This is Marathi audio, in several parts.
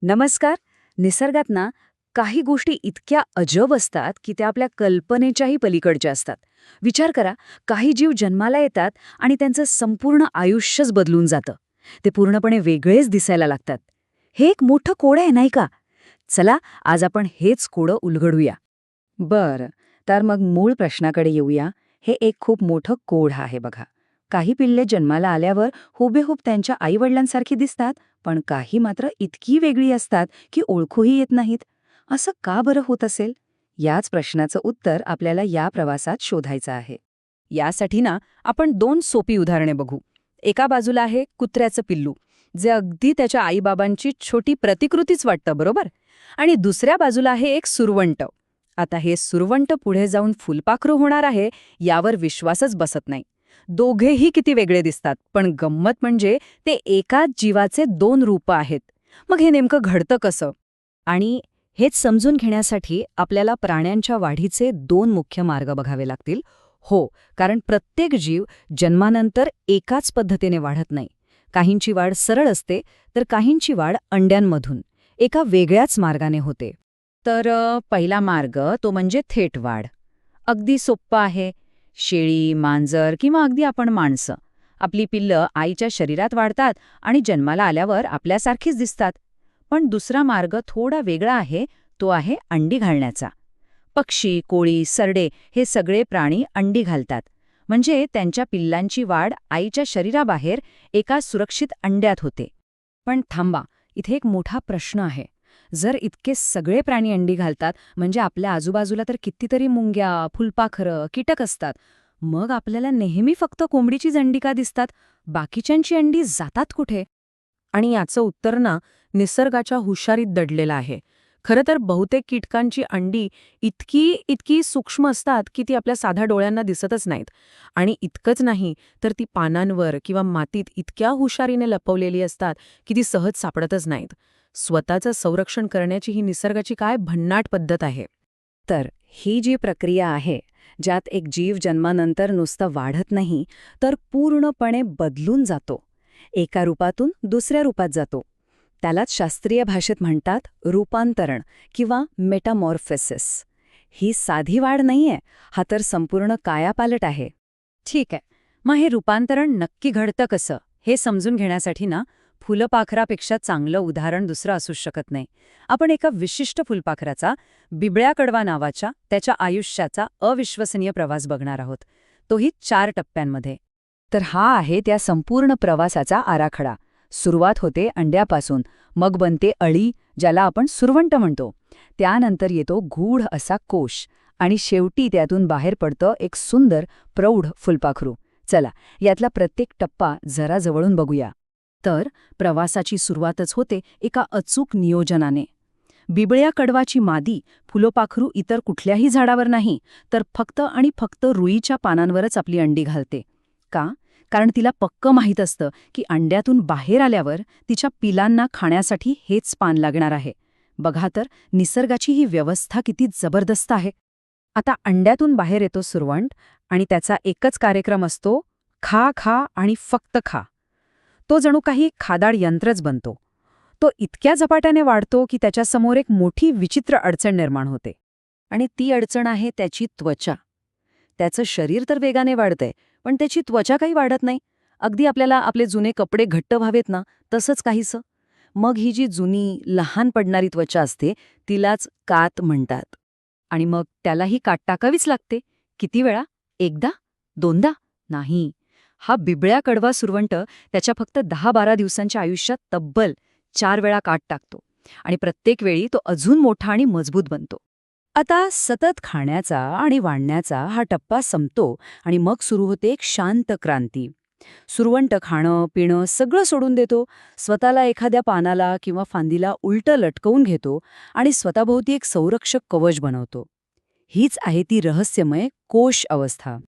नमस्कार. निसर्गात ना काही गोष्टी इतक्या अजब असतात की त्या आपल्या कल्पनेच्याही पलीकडच्या असतात. विचार करा, काही जीव जन्माला येतात आणि त्यांचं संपूर्ण आयुष्यच बदलून जातं. ते पूर्णपणे वेगळेच दिसायला लागतात. हे एक मोठं कोड आहे नाही का? चला, आज आपण हेच कोडं उलगडूया. बरं, तर मग मूळ प्रश्नाकडे येऊया. हे एक खूप मोठं कोड आहे बघा. काही पिल्ले जन्माला आल्यावर हुबेहूब त्यांच्या आईवडिलांसारखी दिसतात, पण काही मात्र इतकी वेगळी असतात की ओळखूही येत नाहीत. असं का बरं होत असेल? याच प्रश्नाचं उत्तर आपल्याला या प्रवासात शोधायचं आहे. यासाठी ना आपण दोन सोपी उदाहरणे बघू. एका बाजूला आहे कुत्र्याचं पिल्लू, जे अगदी त्याच्या आईबाबांची छोटी प्रतिकृतीच वाटतं, बरोबर? आणि दुसऱ्या बाजूला आहे एक सुरवंट. आता हे सुरवंट पुढे जाऊन फुलपाखरू होणार आहे यावर विश्वासच बसत नाही. दोघेही किती वेगळे दिसतात, पण गंमत म्हणजे ते एकाच जीवाचे दोन रूपं आहेत. मग हे नेमकं घडतं कसं? आणि हेच समजून घेण्यासाठी आपल्याला प्राण्यांच्या वाढीचे दोन मुख्य मार्ग बघावे लागतील. हो, कारण प्रत्येक जीव जन्मानंतर एकाच पद्धतीने वाढत नाही. काहींची वाढ सरळ असते, तर काहींची वाढ अंड्यांमधून एका वेगळ्याच मार्गाने होते. तर पहिला मार्ग तो म्हणजे थेट वाढ. अगदी सोप्पं आहे. शेळी, मांजर किंवा अगदी आपण माणसं. आपली पिल्लं आईच्या शरीरात वाढतात आणि जन्माला आल्यावर आपल्यासारखीच दिसतात. पण दुसरा मार्ग थोडा वेगळा आहे, तो आहे अंडी घालण्याचा. पक्षी, कोळी, सरडे हे सगळे प्राणी अंडी घालतात. म्हणजे त्यांच्या पिल्लांची वाढ आईच्या शरीराबाहेर एका सुरक्षित अंड्यात होते. पण थांबा, इथे एक मोठा प्रश्न आहे. जर इतके सगळे प्राणी अंडी घालतात, म्हणजे आपल्या आजूबाजूला तर कितीतरी मुंग्या, फुलपाखरं, कीटक असतात. मग आपल्याला नेहमी फक्त कोंबडीचीच अंडी का दिसतात? बाकीच्यांची अंडी जातात कुठे? आणि याचं उत्तर ना निसर्गाच्या हुशारीत दडलेलं आहे. खरं तर बहुतेक कीटकांची अंडी इतकी इतकी सूक्ष्म असतात की ती आपल्या साध्या डोळ्यांना दिसतच नाहीत. आणि इतकंच नाही तर ती पानांवर किंवा मातीत इतक्या हुशारीने लपवलेली असतात की ती सहज सापडतच नाहीत. स्वतःचं संरक्षण करण्याची ही निसर्गाची काय भन्नाट पद्धत आहे. तर ही जी प्रक्रिया आहे, ज्यात एक जीव जन्मानंतर नुसतं वाढत नाही, तर पूर्णपणे बदलून जातो. एका रूपातून दुसऱ्या रूपात जातो. त्यालाच शास्त्रीय भाषेत म्हणतात रूपांतरण किंवा मेटामॉर्फोसिस. ही साधी वाढ नाहीये, हा तर संपूर्ण कायापालट आहे. ठीक आहे, मग हे रूपांतरण नक्की घडतं कसं हे समजून घेण्यासाठी ना फुलपाखरापेक्षा चांगलं उदाहरण दुसरं असू शकत नाही. आपण एका विशिष्ट फुलपाखराचा, बिबळ्या कडवा नावाच्या, त्याच्या आयुष्याचा अविश्वसनीय प्रवास बघणार आहोत. तोही 4 टप्प्यांमध्ये. तर हा आहे त्या संपूर्ण प्रवासाचा आराखडा. सुरुवात होते अंड्यापासून, मग बनते अळी, ज्याला आपण सुरवंट म्हणतो. त्यानंतर येतो गूढ असा कोश, आणि शेवटी त्यातून बाहेर पडतं एक सुंदर, प्रौढ फुलपाखरू. चला, यातला प्रत्येक टप्पा जरा जवळून बघूया. तर प्रवासाची सुरुवातच होते एका अचूक नियोजनाने. बिबळ्या कडवाची मादी फुलोपाखरू इतर कुठल्याही झाडावर नाही, तर फक्त आणि फक्त रुईच्या पानांवरच आपली अंडी घालते. का? कारण तिला पक्क माहीत असतं की अंड्यातून बाहेर आल्यावर तिच्या पिलांना खाण्यासाठी हेच पान लागणार आहे. बघा तर, निसर्गाची ही व्यवस्था किती जबरदस्त आहे. आता अंड्यातून बाहेर येतो सुरवंट, आणि त्याचा एकच कार्यक्रम असतो, खा खा आणि फक्त खा. तो जणू काही खादाड यंत्रच बनतो. तो इतक्या झपाट्याने वाढतो की त्याच्यासमोर एक मोठी विचित्र अडचण निर्माण होते. आणि ती अडचण आहे त्याची त्वचा. त्याचं शरीर तर वेगाने वाढतंय, पण त्याची त्वचा काही वाढत नाही. अगदी आपल्याला आपले जुने कपडे घट्ट व्हावेत ना, तसंच काहीसं. मग ही जी जुनी, लहान पडणारी त्वचा असते, तिलाच कात म्हणतात. आणि मग त्यालाही काट टाकावीच लागते. किती वेळा? एकदा? दोनदा? नाही. हा बिबळ्या कडवा सुरवंट त्याच्या फक्त 10-12 दिवसांच्या आयुष्यात तब्बल 4 वेळा काट टाकतो. आणि प्रत्येक वेळी तो अजून मोठा आणि मजबूत बनतो. आता सतत खाण्याचा आणि वाढण्याचा हा टप्पा संपतो, आणि मग सुरू होते एक शांत क्रांती. सुरवंट खाणं, पिणं सगळं सोडून देतो, स्वतःला एखाद्या पानाला किंवा फांदीला उलटं लटकवून घेतो आणि स्वतःभोवती एक संरक्षक कवच बनवतो. हीच आहे ती रहस्यमय कोश अवस्था.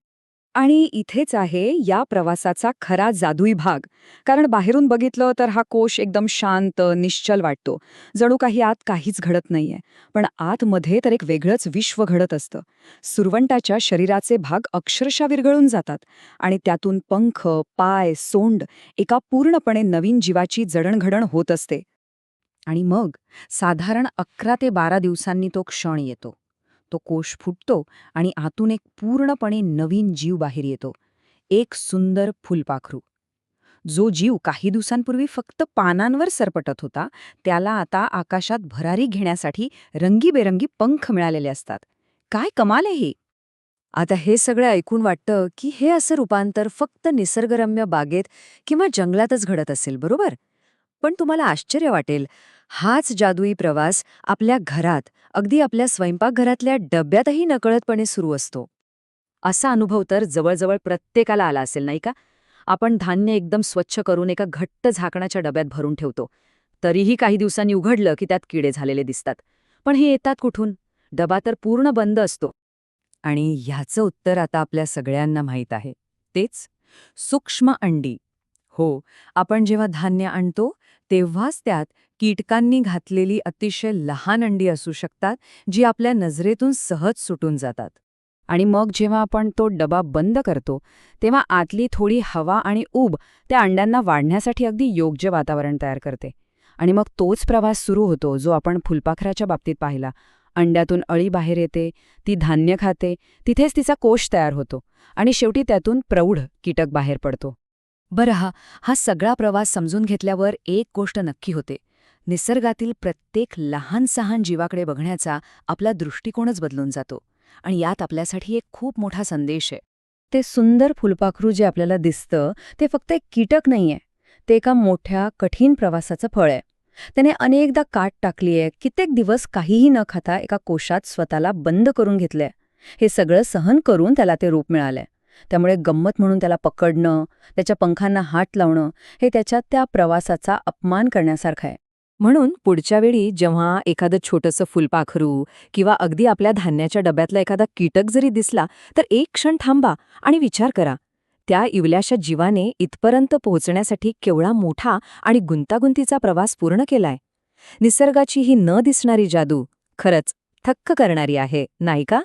आणि इथेच आहे या प्रवासाचा खरा जादुई भाग. कारण बाहेरून बघितलं तर हा कोश एकदम शांत, निश्चल वाटतो. जणू काही आत काहीच घडत नाहीये. पण आतमध्ये तर एक वेगळंच विश्व घडत असतं. सुरवंटाच्या शरीराचे भाग अक्षरशः विरघळून जातात, आणि त्यातून पंख, पाय, सोंड एका पूर्णपणे नवीन जीवाची जडणघडण होत असते. आणि मग साधारण 11 ते 12 दिवसांनी तो क्षण येतो. तो कोश फुटतो आणि आतून एक पूर्णपणे नवीन जीव बाहेर येतो. एक सुंदर फुलपाखरू. जो जीव काही दिवसांपूर्वी फक्त पानांवर सरपटत होता, त्याला आता आकाशात भरारी घेण्यासाठी रंगीबेरंगी पंख मिळालेले असतात. काय कमाल आहे ही! आता हे सगळं ऐकून वाटतं की हे असं रूपांतर फक्त निसर्गरम्य बागेत किंवा जंगलातच घडत असेल, बरोबर? पण तुम्हाला आश्चर्य वाटेल, हाच जादुई प्रवास आपल्या घरात, अगदी आपल्या स्वयंपाकघरातल्या डब्यातही नकळतपणे सुरू असतो. असा अनुभव तर जवळजवळ प्रत्येकाला आला असेल, नाही का? आपण धान्य एकदम स्वच्छ करून एका घट्ट झाकणाच्या डब्यात भरून ठेवतो. तरीही काही दिवसांनी उघडलं की त्यात किडे झालेले दिसतात. पण हे येतात कुठून? डबा तर पूर्ण बंद असतो. आणि ह्याचं उत्तर आता आपल्या सगळ्यांना माहीत आहे. तेच सूक्ष्म अंडी. हो, आपण जेव्हा धान्य आणतो तेव्हाच त्यात कीटकांनी घातलेली अतिशय लहान अंडी असू शकतात, जी आपल्या नजरेतून सहज सुटून जातात. आणि मग जेव्हा आपण तो डबा बंद करतो, तेव्हा आतली थोडी हवा आणि ऊब त्या अंड्यांना वाढण्यासाठी अगदी योग्य वातावरण तयार करते. आणि मग तोच प्रवास सुरू होतो जो आपण फुलपाखराच्या बाबतीत पाहिला. अंड्यातून अळी बाहेर येते, ती धान्य खाते, तिथेच तिचा कोश तयार होतो आणि शेवटी त्यातून प्रौढ कीटक बाहेर पडतो. बरं, हा सगळा प्रवास समजून घेतल्यावर एक गोष्ट नक्की होते. निसर्गातील प्रत्येक लहान सहान जीवाकडे बघण्याचा आपला दृष्टिकोनच बदलून जातो. आणि यात आपल्यासाठी एक खूप मोठा संदेश आहे. ते सुंदर फुलपाखरू जे आपल्याला दिसतं ते फक्त एक कीटक नाहीये. ते एका मोठ्या कठीण प्रवासाचं फळ आहे. त्याने अनेकदा काट टाकलीये, कित्येक दिवस काहीही न खाता एका कोशात स्वतःला बंद करून घेतलंय. हे सगळं सहन करून त्याला ते रूप मिळालंय. त्यामुळे गंमत म्हणून त्याला पकडणं, त्याच्या पंखांना हात लावणं, हे त्याच्या त्या प्रवासाचा अपमान करण्यासारखं आहे. म्हणून पुढच्या वेळी जेव्हा एखादं छोटंसं फुलपाखरू किंवा अगदी आपल्या धान्याच्या डब्यातला एखादा कीटक जरी दिसला, तर एक क्षण थांबा आणि विचार करा, त्या इवल्याशा जीवाने इथपर्यंत पोहोचण्यासाठी केवढा मोठा आणि गुंतागुंतीचा प्रवास पूर्ण केलाय. निसर्गाची ही न दिसणारी जादू खरंच थक्क करणारी आहे, नाही का?